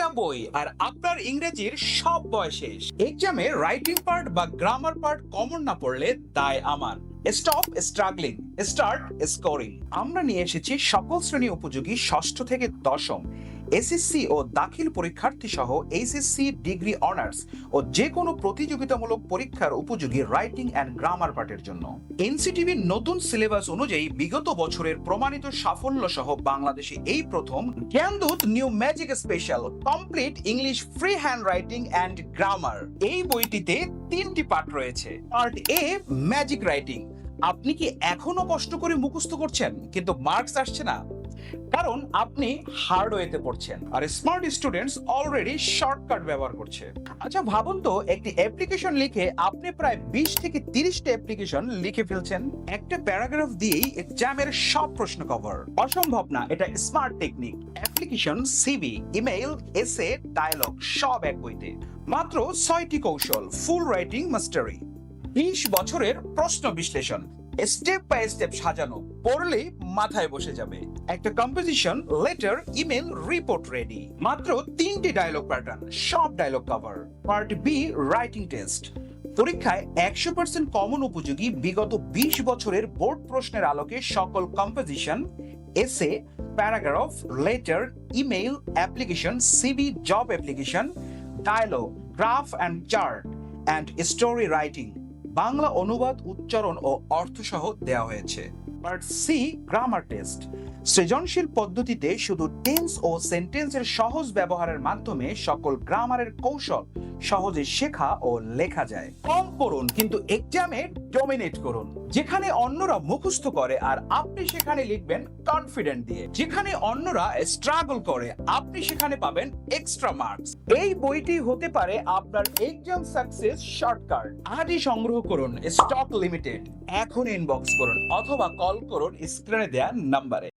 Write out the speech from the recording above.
একটা বই আর আপনার ইংরেজির সব বয় শেষ। এক্সামে রাইটিং পার্ট বা গ্রামার পার্ট কমন না পড়লে দায় আমার। Stop struggling, start scoring. আমরা নিয়ে এসেছি সকল শ্রেণী উপযোগী ষষ্ঠ থেকে দশম এসএসসি ও দাখিল পরীক্ষার্থী সহ এইচএসসি ডিগ্রি অনার্স ও যে কোনো প্রতিযোগিতামূলক পরীক্ষার উপযোগী রাইটিং অ্যান্ড গ্রামার পার্টের জন্য। এনসিটিভির নতুন সিলেবাস অনুযায়ী বিগত বছরের প্রমাণিত সাফল্য সহ বাংলাদেশে এই প্রথম Gyandoot new magic special complete English free handwriting and grammar. এই বইটিতে 3টি পার্ট রয়েছে। Part A, magic writing. আপনি কি এখনো কষ্ট করে মুখস্থ করছেন কিন্তু মার্কস আসছে না? কারণ আপনি হার্ডওয়েতে পড়ছেন আর স্মার্ট স্টুডেন্টস অলরেডি শর্টকাট ব্যবহার করছে। আচ্ছা ভাবুন তো, একটি অ্যাপ্লিকেশন লিখে আপনি প্রায় 20 থেকে 30টা অ্যাপ্লিকেশন লিখে ফেলছেন একটা প্যারাগ্রাফ দিয়েই এক্সামের সব প্রশ্ন কভার। অসম্ভব না, এটা smart technique. Application, CV, email, এসে, ডায়লগ সব এক বইতে। মাত্র 6টি কৌশল, ফুল রাইটিং মাস্টারি। 20 বছরের প্রশ্ন বিশ্লেষণ, স্টেপ বাই স্টেপ সাজানো, পড়লেই মাথায় বসে যাবে। একটা composition, letter, email, report ready. মাত্র 3টি ডায়লগ প্যাটার্ন, সব dialogue cover. Part B, writing test. পরীক্ষায় 100% কমন উপযোগী বিগত 20 বছরের বোর্ড প্রশ্নের আলোকে সকল composition, essay, paragraph, letter, email, application, CV, job application, dialogue, graph and chart and story writing. Bangla অনুবাদ, উচ্চারণ ও অর্থ সহ দেওয়া হয়েছে। Part C, grammar test. সৃজনশীল পদ্ধতিতে শুধু টেন্স ও সেন্টেন্সের সহজ ব্যবহারের মাধ্যমে সকল গ্রামারের কৌশল সহজে শেখা ও লেখা যায়। কম পড়ুন কিন্তু এক্সামে ডমিনেট করুন। যেখানে অন্যরা মুখস্থ করে আর আপনি সেখানে লিখবেন কনফিডেন্ট দিয়ে। যেখানে অন্যরা স্ট্রাগল করে আপনি সেখানে পাবেন এক্সট্রা মার্কস। এই বইটি হতে পারে আপনার এক্সাম সাকসেস শর্টকাট। আজই সংগ্রহ করুন, স্টক লিমিটেড। এখন ইনবক্স করুন অথবা কল করুন স্ক্রিনে দেওয়া নাম্বারে।